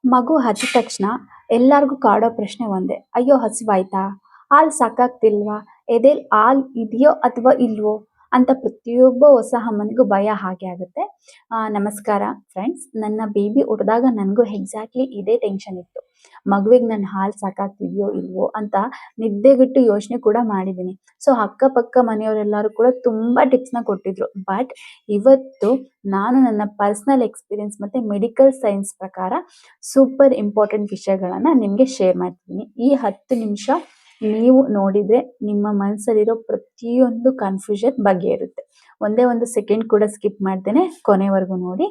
ಮಗು ಹತ್ತಿದ ತಕ್ಷಣ ಎಲ್ಲರಿಗೂ ಕಾಡೋ ಪ್ರಶ್ನೆ ಒಂದೇ, ಅಯ್ಯೋ ಹಸಿವಾಯ್ತಾ, ಹಾಲು ಸಾಕಾಗ್ತಿಲ್ವಾ, ಎದೆಲ್ ಹಾಲ್ ಇದೆಯೋ ಅಥವಾ ಇಲ್ವೋ ಅಂತ ಪ್ರತಿಯೊಬ್ಬ ಹೊಸ ಅಮ್ಮನಿಗೂ ಭಯ ಹಾಗೆ ಆಗುತ್ತೆ. ನಮಸ್ಕಾರ ಫ್ರೆಂಡ್ಸ್, ನನ್ನ ಬೇಬಿ ಹುಟ್ಟಿದಾಗ ನನಗೂ ಎಕ್ಸಾಕ್ಟ್ಲಿ ಇದೇ ಟೆನ್ಷನ್ ಇತ್ತು. ಮಗುವಿಗೆ ನನ್ನ ಹಾಲು ಸಾಕಾಗ್ತಿದೆಯೋ ಇಲ್ವೋ ಅಂತ ನಿದ್ದೆಗೆಟ್ಟು ಯೋಚನೆ ಕೂಡ ಮಾಡಿದ್ದೀನಿ. ಸೊ ಅಕ್ಕಪಕ್ಕ ಮನೆಯವರೆಲ್ಲರೂ ಕೂಡ ತುಂಬಾ ಟಿಪ್ಸ್ನ ಕೊಟ್ಟಿದ್ರು. ಬಟ್ ಇವತ್ತು ನಾನು ನನ್ನ ಪರ್ಸನಲ್ ಎಕ್ಸ್ಪೀರಿಯನ್ಸ್ ಮತ್ತೆ ಮೆಡಿಕಲ್ ಸೈನ್ಸ್ ಪ್ರಕಾರ ಸೂಪರ್ ಇಂಪಾರ್ಟೆಂಟ್ ವಿಷಯಗಳನ್ನ ನಿಮಗೆ ಶೇರ್ ಮಾಡ್ತೀನಿ. ಈ 10 ನಿಮಿಷ ನೀವು ನೋಡಿದ್ರೆ ನಿಮ್ಮ ಮನಸ್ಸಲ್ಲಿರೋ ಪ್ರತಿಯೊಂದು ಕನ್ಫ್ಯೂಷನ್ ಬಗ್ಗೆ ಇರುತ್ತೆ. ಒಂದೇ ಒಂದು ಸೆಕೆಂಡ್ ಕೂಡ ಸ್ಕಿಪ್ ಮಾಡ್ದೇನೆ ಕೊನೆವರೆಗೂ ನೋಡಿ.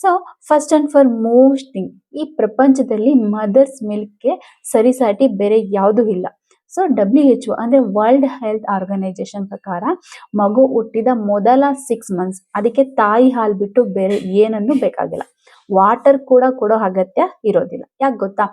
So first and for most thing, ಈ ಪ್ರಪಂಚದಲ್ಲಿ ಮದರ್ಸ್ ಮಿಲ್ಕ್ಗೆ ಸರಿಸಾಟಿ ಬೇರೆ ಯಾವುದೂ ಇಲ್ಲ. ಸೊ WHO ಅಂದ್ರೆ ವರ್ಲ್ಡ್ ಹೆಲ್ತ್ ಆರ್ಗನೈಸೇಷನ್ ಪ್ರಕಾರ ಮಗು ಹುಟ್ಟಿದ ಮೊದಲ 6 ಮಂತ್ಸ್ ಅದಕ್ಕೆ ತಾಯಿ ಹಾಲು ಬಿಟ್ಟು ಬೇರೆ ಏನನ್ನೂ ಬೇಕಾಗಿಲ್ಲ. ವಾಟರ್ ಕೂಡ ಕೊಡೋ ಅಗತ್ಯ ಇರೋದಿಲ್ಲ. ಯಾಕೆ ಗೊತ್ತಾ?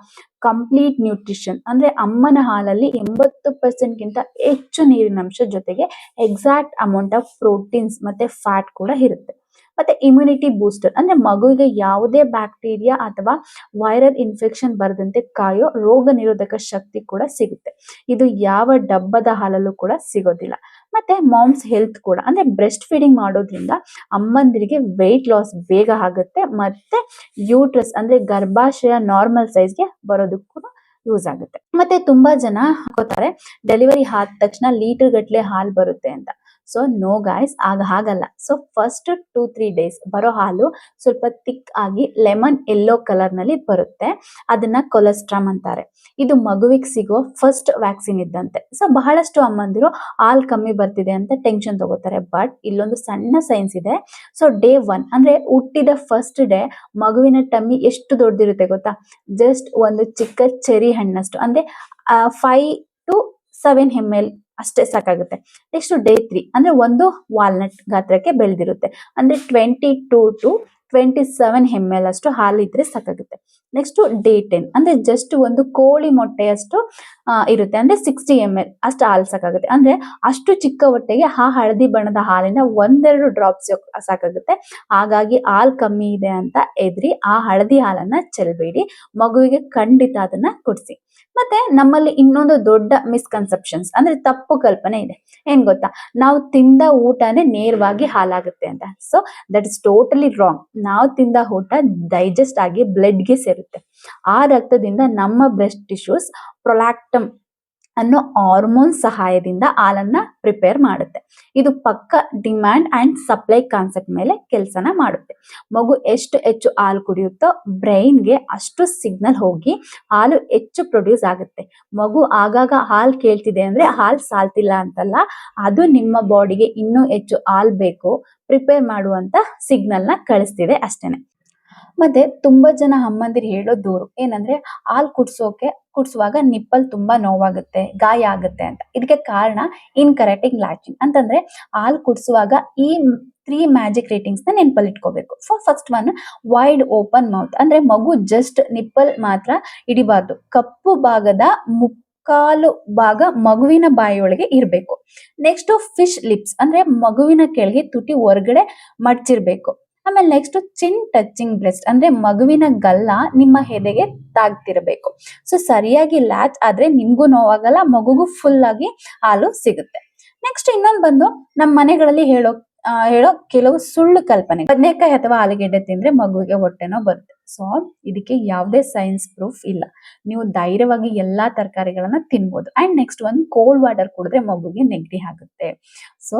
ಕಂಪ್ಲೀಟ್ ನ್ಯೂಟ್ರಿಷನ್ ಅಂದ್ರೆ ಅಮ್ಮನ ಹಾಲಲ್ಲಿ 80% ಹೆಚ್ಚು ನೀರಿನಂಶ ಜೊತೆಗೆ ಎಕ್ಸಾಕ್ಟ್ ಅಮೌಂಟ್ ಆಫ್ ಪ್ರೋಟೀನ್ಸ್ ಮತ್ತೆ ಫ್ಯಾಟ್ ಕೂಡ ಇರುತ್ತೆ. ಮತ್ತೆ ಇಮ್ಯುನಿಟಿ ಬೂಸ್ಟರ್ ಅಂದ್ರೆ ಮಗುವಿಗೆ ಯಾವುದೇ ಬ್ಯಾಕ್ಟೀರಿಯಾ ಅಥವಾ ವೈರಲ್ ಇನ್ಫೆಕ್ಷನ್ ಬರದಂತೆ ಕಾಯೋ ರೋಗ ನಿರೋಧಕ ಶಕ್ತಿ ಕೂಡ ಸಿಗುತ್ತೆ. ಇದು ಯಾವ ಡಬ್ಬದ ಹಾಲಲ್ಲೂ ಕೂಡ ಸಿಗೋದಿಲ್ಲ. ಮತ್ತೆ ಮಾಮ್ಸ್ ಹೆಲ್ತ್ ಕೂಡ ಅಂದ್ರೆ ಬ್ರೆಸ್ಟ್ ಫೀಡಿಂಗ್ ಮಾಡೋದ್ರಿಂದ ಅಮ್ಮಂದಿರಿಗೆ ವೆಯ್ಟ್ ಲಾಸ್ ಬೇಗ ಆಗುತ್ತೆ. ಮತ್ತೆ ಯೂಟ್ರಸ್ ಅಂದ್ರೆ ಗರ್ಭಾಶಯ ನಾರ್ಮಲ್ ಸೈಜ್ಗೆ ಬರೋದಕ್ಕೂ ಯೂಸ್ ಆಗುತ್ತೆ. ಮತ್ತೆ ತುಂಬಾ ಜನ ಹಾಕೋತಾರೆ ಡೆಲಿವರಿ ಆದ ತಕ್ಷಣ ಲೀಟರ್ ಗಟ್ಲೆ ಹಾಲು ಬರುತ್ತೆ ಅಂತ. ಸೊ ನೋ ಗಾಯ್ಸ್, ಹಾಗಲ್ಲ. ಸೊ ಫಸ್ಟ್ 2-3 ಡೇಸ್ ಬರೋ ಹಾಲು ಸ್ವಲ್ಪ ಥಿಕ್ ಆಗಿ ಲೆಮನ್ ಯೆಲ್ಲೋ ಕಲರ್ ನಲ್ಲಿ ಬರುತ್ತೆ. ಅದನ್ನ ಕೊಲೆಸ್ಟ್ರಾಮ್ ಅಂತಾರೆ. ಇದು ಮಗುವಿಗೆ ಸಿಗೋ ಫಸ್ಟ್ ವ್ಯಾಕ್ಸಿನ್ ಇದ್ದಂತೆ. ಸೊ ಬಹಳಷ್ಟು ಅಮ್ಮಂದಿರು ಹಾಲು ಕಮ್ಮಿ ಬರ್ತಿದೆ ಅಂತ ಟೆನ್ಷನ್ ತಗೋತಾರೆ. ಬಟ್ ಇಲ್ಲೊಂದು ಸಣ್ಣ ಸೈನ್ಸ್ ಇದೆ. ಸೊ ಡೇ 1 ಅಂದ್ರೆ ಹುಟ್ಟಿದ ಫಸ್ಟ್ ಡೇ ಮಗುವಿನ ಟಮ್ಮಿ ಎಷ್ಟು ದೊಡ್ಡದಿರುತ್ತೆ ಗೊತ್ತಾ? ಜಸ್ಟ್ ಒಂದು ಚಿಕ್ಕ ಚೆರಿ ಹಣ್ಣಷ್ಟು ಅಂದ್ರೆ 5 to 7 ml ಅಷ್ಟೇ ಸಾಕಾಗುತ್ತೆ. ನೆಕ್ಸ್ಟ್ ಡೇ 3 ಅಂದ್ರೆ ಒಂದು ವಾಲ್ನಟ್ ಗಾತ್ರಕ್ಕೆ ಬೆಳೆದಿರುತ್ತೆ. ಅಂದ್ರೆ 22 to 27 ml ಅಷ್ಟು ಹಾಲು ಇದ್ರೆ ಸಾಕಾಗುತ್ತೆ. ನೆಕ್ಸ್ಟ್ ಡೇ 10 ಅಂದ್ರೆ ಜಸ್ಟ್ ಒಂದು ಕೋಳಿ ಮೊಟ್ಟೆಯಷ್ಟು ಇರುತ್ತೆ. ಅಂದ್ರೆ 60 ml ಅಷ್ಟು ಹಾಲು ಸಾಕಾಗುತ್ತೆ. ಅಂದ್ರೆ ಅಷ್ಟು ಚಿಕ್ಕ ಹೊಟ್ಟೆಗೆ ಆ ಹಳದಿ ಬಣ್ಣದ ಹಾಲಿನ 1-2 ಡ್ರಾಪ್ಸ್ ಸಾಕಾಗುತ್ತೆ. ಹಾಗಾಗಿ ಹಾಲು ಕಮ್ಮಿ ಇದೆ ಅಂತ ಎದ್ರಿ ಆ ಹಳದಿ ಹಾಲನ್ನ ಚೆಲ್ಬೇಡಿ. ಮಗುವಿಗೆ ಖಂಡಿತ ಅದನ್ನ ಕೊಡಿಸಿ. ಮತ್ತೆ ನಮ್ಮಲ್ಲಿ ಇನ್ನೊಂದು ದೊಡ್ಡ ಮಿಸ್ಕನ್ಸೆಪ್ಷನ್ಸ್ ಅಂದ್ರೆ ತಪ್ಪು ಕಲ್ಪನೆ ಇದೆ. ಏನ್ ಗೊತ್ತಾ? ನಾವು ತಿಂದ ಊಟನೇ ನೇರವಾಗಿ ಹಾಲಾಗುತ್ತೆ ಅಂತ. So that is totally wrong. ನಾವು ತಿಂದ ಊಟ ಡೈಜೆಸ್ಟ್ ಆಗಿ ಬ್ಲಡ್ಗೆ ಸೇರುತ್ತೆ. ಆ ರಕ್ತದಿಂದ ನಮ್ಮ ಬ್ರೆಸ್ಟ್ ಟಿಶ್ಯೂಸ್ ಪ್ರೊಲ್ಯಾಕ್ಟಮ್ ಅನ್ನೋ ಹಾರ್ಮೋನ್ ಸಹಾಯದಿಂದ ಹಾಲನ್ನ ಪ್ರಿಪೇರ್ ಮಾಡುತ್ತೆ. ಇದು ಪಕ್ಕ ಡಿಮ್ಯಾಂಡ್ ಅಂಡ್ ಸಪ್ಲೈ ಕಾನ್ಸೆಪ್ಟ್ ಮೇಲೆ ಕೆಲಸನ ಮಾಡುತ್ತೆ. ಮಗು ಎಷ್ಟು ಹೆಚ್ಚು ಹಾಲು ಕುಡಿಯುತ್ತೋ ಬ್ರೈನ್ಗೆ ಅಷ್ಟು ಸಿಗ್ನಲ್ ಹೋಗಿ ಹಾಲು ಹೆಚ್ಚು ಪ್ರೊಡ್ಯೂಸ್ ಆಗುತ್ತೆ. ಮಗು ಆಗಾಗ ಹಾಲು ಕೇಳ್ತಿದೆ ಅಂದ್ರೆ ಹಾಲು ಸಾಲ್ತಿಲ್ಲ ಅಂತಲ್ಲ, ಅದು ನಿಮ್ಮ ಬಾಡಿಗೆ ಇನ್ನೂ ಹೆಚ್ಚು ಹಾಲು ಬೇಕು ಪ್ರಿಪೇರ್ ಮಾಡುವಂತ ಸಿಗ್ನಲ್ ನ ಕಳಿಸ್ತಿದೆ ಅಷ್ಟೇನೆ. ಮತ್ತೆ ತುಂಬಾ ಜನ ಅಮ್ಮಂದಿರು ಹೇಳೋ ದೂರು ಏನಂದ್ರೆ ಹಾಲು ಕುಡ್ಸುವಾಗ ನಿಪ್ಪಲ್ ತುಂಬಾ ನೋವಾಗುತ್ತೆ, ಗಾಯ ಆಗುತ್ತೆ ಅಂತ. ಇದಕ್ಕೆ ಕಾರಣ ಇನ್ಕರೆಕ್ಟ್ ಲ್ಯಾಚಿಂಗ್ ಅಂತಂದ್ರೆ ಹಾಲು ಕುಡಿಸುವಾಗ ಈ 3 ಮ್ಯಾಜಿಕ್ ರೇಟಿಂಗ್ಸ್ ನ ನೆನಪಲ್ಲಿ ಇಟ್ಕೋಬೇಕು. First one, wide open mouth ಅಂದ್ರೆ ಮಗು ಜಸ್ಟ್ ನಿಪ್ಪಲ್ ಮಾತ್ರ ಹಿಡಿಬಾರ್ದು. ಕಪ್ಪು ಭಾಗದ ಮುಕ್ಕಾಲು ಭಾಗ ಮಗುವಿನ ಬಾಯಿಯೊಳಗೆ ಇರಬೇಕು. ನೆಕ್ಸ್ಟ್ ಫಿಶ್ ಲಿಪ್ಸ್ ಅಂದ್ರೆ ಮಗುವಿನ ಕೆಳಗೆ ತುಟಿ ಹೊರಗಡೆ ಮಡ್ಚಿರ್ಬೇಕು. ಆಮೇಲೆ ನೆಕ್ಸ್ಟ್ ಚಿನ್ ಟಚಿಂಗ್ ಬ್ರೆಸ್ಟ್ ಅಂದ್ರೆ ಮಗುವಿನ ಗಲ್ಲ ನಿಮ್ಮ ಎದೆಗೆ ತಾಗ್ತಿರಬೇಕು. ಸೊ ಸರಿಯಾಗಿ ಲ್ಯಾಚ್ ಆದ್ರೆ ನಿಮ್ಗೂ ನೋವಾಗಲ್ಲ, ಮಗುಗೂ ಫುಲ್ ಆಗಿ ಹಾಲು ಸಿಗುತ್ತೆ. ನೆಕ್ಸ್ಟ್ ಇನ್ನೊಂದು ಬಂದು ನಮ್ಮ ಮನೆಗಳಲ್ಲಿ ಹೇಳೋ ಕೆಲವು ಸುಳ್ಳು ಕಲ್ಪನೆ. ಬದನೆಕಾಯಿ ಅಥವಾ ಆಲೂಗೆಡ್ಡೆ ತಿಂದ್ರೆ ಮಗುವಿಗೆ ಹೊಟ್ಟೆನೋ ಬರುತ್ತೆ. ಸೊ ಇದಕ್ಕೆ ಯಾವುದೇ ಸೈನ್ಸ್ ಪ್ರೂಫ್ ಇಲ್ಲ. ನೀವು ಧೈರ್ಯವಾಗಿ ಎಲ್ಲಾ ತರಕಾರಿಗಳನ್ನ ತಿನ್ಬೋದು. ಅಂಡ್ ನೆಕ್ಸ್ಟ್ ಒಂದು ಕೋಲ್ಡ್ ವಾಟರ್ ಕುಡಿದ್ರೆ ಮಗುವಿಗೆ ನೆಗಡಿ ಆಗುತ್ತೆ. ಸೊ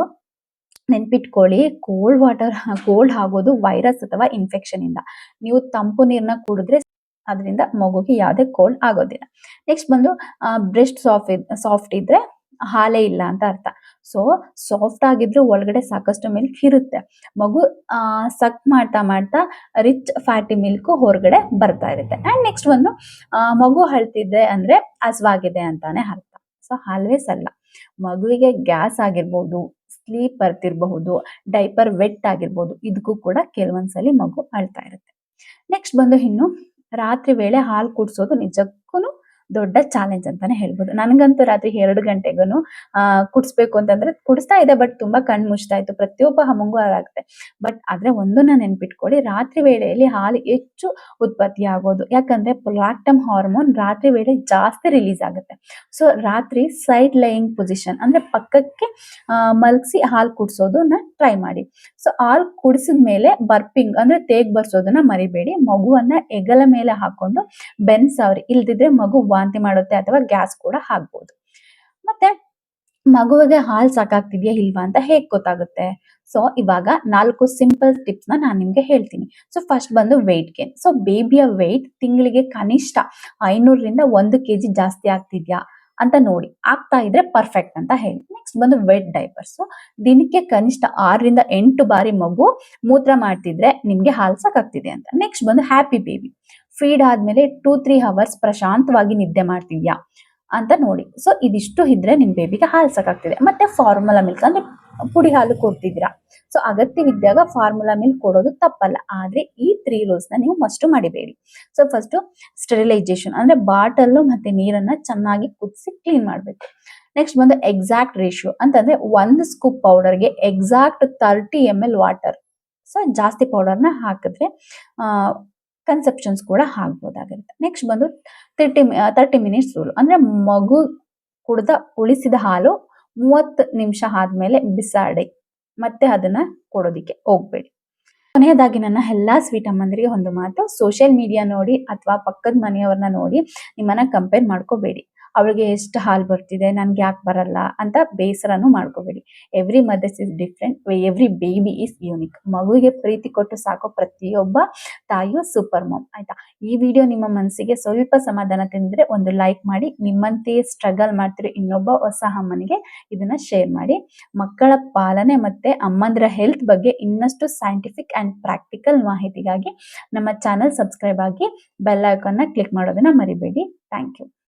ನೆನ್ಪಿಟ್ಕೊಳ್ಳಿ, ಕೋಲ್ಡ್ ಆಗೋದು ವೈರಸ್ ಅಥವಾ ಇನ್ಫೆಕ್ಷನ್ ಇಂದ. ನೀವು ತಂಪು ನೀರನ್ನ ಕುಡಿದ್ರೆ ಅದರಿಂದ ಮಗುಗೆ ಯಾವುದೇ ಕೋಲ್ಡ್ ಆಗೋದಿಲ್ಲ. ನೆಕ್ಸ್ಟ್ ಬಂದು ಬ್ರೆಸ್ಟ್ ಸಾಫ್ಟ್ ಇದ್ರೆ ಹಾಲೇ ಇಲ್ಲ ಅಂತ ಅರ್ಥ. ಸೊ ಸಾಫ್ಟ್ ಆಗಿದ್ರು ಒಳಗಡೆ ಸಾಕಷ್ಟು ಮಿಲ್ಕ್ ಇರುತ್ತೆ. ಮಗು ಸಕ್ ಮಾಡ್ತಾ ರಿಚ್ ಫ್ಯಾಟಿ ಮಿಲ್ಕ್ ಹೊರಗಡೆ ಬರ್ತಾ ಇರುತ್ತೆ. ಅಂಡ್ ನೆಕ್ಸ್ಟ್ ಒಂದು ಮಗು ಅಳ್ತಿದ್ರೆ ಅಂದ್ರೆ ಹಸ್ವಾಗಿದೆ ಅಂತಾನೆ ಅರ್ಥ. ಸೊ ಆಲ್ವೇಸ್ ಅಲ್ಲ. ಮಗುವಿಗೆ ಗ್ಯಾಸ್ ಆಗಿರ್ಬೋದು, ಸ್ಲೀಪ್ ಬರ್ತಿರಬಹುದು, ಡೈಪರ್ ವೆಟ್ ಆಗಿರ್ಬೋದು, ಇದಕ್ಕೂ ಕೂಡ ಕೆಲವೊಂದ್ಸಲಿ ಮಗು ಅಳ್ತಾ ಇರುತ್ತೆ. ನೆಕ್ಸ್ಟ್ ಬಂದು ಇನ್ನು ರಾತ್ರಿ ವೇಳೆ ಹಾಲು ಕುಡಿಸೋದು ನಿಜಕ್ಕೂ ದೊಡ್ಡ ಚಾಲೆಂಜ್ ಅಂತಾನೆ ಹೇಳ್ಬೋದು. ನನಗಂತೂ ರಾತ್ರಿ 2 ಗಂಟೆಗೂ ಕುಡಿಸ್ಬೇಕು ಅಂತಂದ್ರೆ ಕುಡಿಸ್ತಾ ಇದೆ, ಬಟ್ ತುಂಬಾ ಕಣ್ಣು ಮುಚ್ತಾ ಇತ್ತು. ಪ್ರತಿಯೊಬ್ಬ ಅಮ್ಮಂಗೂ ಅದಾಗುತ್ತೆ. ಬಟ್ ಆದ್ರೆ ಒಂದನ್ನ ನೆನ್ಪಿಟ್ಕೊಳ್ಳಿ, ರಾತ್ರಿ ವೇಳೆಯಲ್ಲಿ ಹಾಲು ಹೆಚ್ಚು ಉತ್ಪತ್ತಿ ಆಗೋದು. ಯಾಕಂದ್ರೆ ಪ್ರೊಲಾಕ್ಟಿನ್ ಹಾರ್ಮೋನ್ ರಾತ್ರಿ ವೇಳೆ ಜಾಸ್ತಿ ರಿಲೀಸ್ ಆಗುತ್ತೆ. ಸೊ ರಾತ್ರಿ ಸೈಡ್ ಲೈಯಿಂಗ್ ಪೊಸಿಷನ್ ಅಂದ್ರೆ ಪಕ್ಕಕ್ಕೆ ಮಲಗಿಸಿ ಹಾಲು ಕುಡಿಸೋದನ್ನ ಟ್ರೈ ಮಾಡಿ. ಸೊ ಹಾಲು ಕುಡಿಸಿದ ಮೇಲೆ ಬರ್ಪಿಂಗ್ ಅಂದ್ರೆ ತೇಗ್ ಬರ್ಸೋದನ್ನ ಮರಿಬೇಡಿ. ಮಗುವನ್ನ ಹೆಗಲ ಮೇಲೆ ಹಾಕೊಂಡು ಬೆನ್ಸಾವ್ರಿ, ಇಲ್ದಿದ್ರೆ ಮಗು ವಾಂತಿ ಮಾಡುತ್ತೆ ಅಥವಾ ಗ್ಯಾಸ್ ಕೂಡ ಆಗ್ಬೋದು. ಮತ್ತೆ ಮಗುವಿಗೆ ಹಾಲು ಸಾಕಾಗ್ತಿದ್ಯಾ ಇಲ್ವಾ ಅಂತ ಹೇಗ್ ಗೊತ್ತಾಗುತ್ತೆ? ಸೊ ಇವಾಗ 4 ಸಿಂಪಲ್ ಟಿಪ್ಸ್ ನಾನು ನಿಮ್ಗೆ ಹೇಳ್ತೀನಿ. ಸೊ ಫಸ್ಟ್ ಬಂದು ವೆಯ್ಟ್ ಗೇನ್. ಸೊ ಬೇಬಿಯ ವೆಯ್ಟ್ ತಿಂಗಳಿಗೆ ಕನಿಷ್ಠ 500ರಿಂದ 1 kg ಜಾಸ್ತಿ ಆಗ್ತಿದ್ಯಾ ಅಂತ ನೋಡಿ. ಆಗ್ತಾ ಇದ್ರೆ ಪರ್ಫೆಕ್ಟ್ ಅಂತ ಹೇಳಿ. ನೆಕ್ಸ್ಟ್ ಬಂದು ವೆಟ್ ಡೈಪರ್ಸ್. ದಿನಕ್ಕೆ ಕನಿಷ್ಠ 6ರಿಂದ 8 ಬಾರಿ ಮಗು ಮೂತ್ರ ಮಾಡ್ತಿದ್ರೆ ನಿಮ್ಗೆ ಹಾಲು ಸಾಕಾಗ್ತಿದೆ ಅಂತ. ನೆಕ್ಸ್ಟ್ ಬಂದು ಹ್ಯಾಪಿ ಬೇಬಿ. ಫೀಡ್ ಆದ್ಮೇಲೆ 2-3 ಅವರ್ಸ್ ಪ್ರಶಾಂತವಾಗಿ ನಿದ್ದೆ ಮಾಡ್ತಿದ್ಯಾ ಅಂತ ನೋಡಿ. ಸೊ ಇದಿಷ್ಟು ಇದ್ರೆ ನಿಮ್ ಬೇಬಿಗೆ ಹಾಲು ಸಾಕಾಗ್ತಿದೆ. ಮತ್ತೆ ಫಾರ್ಮುಲಾ ಮಿಲ್ಕ್ ಅಂದ್ರೆ ಪುಡಿ ಹಾಲು ಕೊಡ್ತಿದ್ದೀರಾ. ಸೊ ಅಗತ್ಯವಿದ್ದಾಗ ಫಾರ್ಮುಲಾ ಮಿಲ್ಕ್ ಕೊಡೋದು ತಪ್ಪಲ್ಲ. ಆದ್ರೆ ಈ 3 ರೂಲ್ಸ್ ನ ನೀವು ಮಸ್ಟ್ ಮಾಡಿಬೇಡಿ. ಸೊ ಫಸ್ಟ್ ಸ್ಟೆರಿಲೈಸೇಷನ್ ಅಂದ್ರೆ ಬಾಟಲ್ ಮತ್ತೆ ನೀರನ್ನ ಚೆನ್ನಾಗಿ ಕುದಿಸಿ ಕ್ಲೀನ್ ಮಾಡ್ಬೇಕು. ನೆಕ್ಸ್ಟ್ ಬಂದು ಎಕ್ಸಾಕ್ಟ್ ರೇಷಿಯೋ ಅಂತಂದ್ರೆ 1 ಸ್ಕೂಪ್ ಪೌಡರ್ಗೆ ಎಕ್ಸಾಕ್ಟ್ 30 ml ವಾಟರ್. ಸೊ ಜಾಸ್ತಿ ಪೌಡರ್ನ ಹಾಕಿದ್ರೆ ಕನ್ಸೆಪ್ಷನ್ಸ್ ಕೂಡ ಆಗ್ಬೋದಾಗಿರುತ್ತೆ. ನೆಕ್ಸ್ಟ್ ಬಂದು 30 ಮಿನಿಟ್ಸ್ ರೂಲ್ ಅಂದ್ರೆ ಮಗು ಕುಡ್ದ ಉಳಿಸಿದ ಹಾಲು 30 ನಿಮಿಷ ಆದ್ಮೇಲೆ ಬಿಸಾಡಿ, ಮತ್ತೆ ಅದನ್ನ ಕೊಡೋದಿಕ್ಕೆ ಹೋಗ್ಬೇಡಿ. ಕೊನೆಯದಾಗಿ ನನ್ನ ಎಲ್ಲಾ ಸ್ವೀಟ್ ಅಮ್ಮಂದಿರಿಗೆ ಒಂದು ಮಾತು, ಸೋಷಿಯಲ್ ಮೀಡಿಯಾ ನೋಡಿ ಅಥವಾ ಪಕ್ಕದ ಮನೆಯವ್ರನ್ನ ನೋಡಿ ನಿಮ್ಮನ್ನ ಕಂಪೇರ್ ಮಾಡ್ಕೋಬೇಡಿ. ಅವಳಿಗೆ ಎಷ್ಟು ಹಾಲು ಬರ್ತಿದೆ, ನನ್ಗೆ ಯಾಕೆ ಬರಲ್ಲ ಅಂತ ಬೇಸರನೂ ಮಾಡ್ಕೋಬೇಡಿ. Every mothers is different, every baby is unique. ಮಗುವಿಗೆ ಪ್ರೀತಿ ಕೊಟ್ಟು ಸಾಕೋ ಪ್ರತಿಯೊಬ್ಬ ತಾಯಿಯು ಸೂಪರ್ ಮಾಮ್. ಆಯ್ತಾ? ಈ ವಿಡಿಯೋ ನಿಮ್ಮ ಮನಸ್ಸಿಗೆ ಸ್ವಲ್ಪ ಸಮಾಧಾನ ತಂದಿದ್ರೆ ಒಂದು ಲೈಕ್ ಮಾಡಿ. ನಿಮ್ಮಂತೆಯೇ ಸ್ಟ್ರಗಲ್ ಮಾಡ್ತಿರೋ ಇನ್ನೊಬ್ಬ ಹೊಸ ಅಮ್ಮನಿಗೆ ಇದನ್ನ ಶೇರ್ ಮಾಡಿ. ಮಕ್ಕಳ ಪಾಲನೆ ಮತ್ತೆ ಅಮ್ಮಂದ್ರ ಹೆಲ್ತ್ ಬಗ್ಗೆ ಇನ್ನಷ್ಟು ಸೈಂಟಿಫಿಕ್ ಅಂಡ್ ಪ್ರಾಕ್ಟಿಕಲ್ ಮಾಹಿತಿಗಾಗಿ ನಮ್ಮ ಚಾನಲ್ ಸಬ್ಸ್ಕ್ರೈಬ್ ಆಗಿ ಬೆಲ್ ಐಕಾನ್ನ ಕ್ಲಿಕ್ ಮಾಡೋದನ್ನ ಮರಿಬೇಡಿ. Thank you.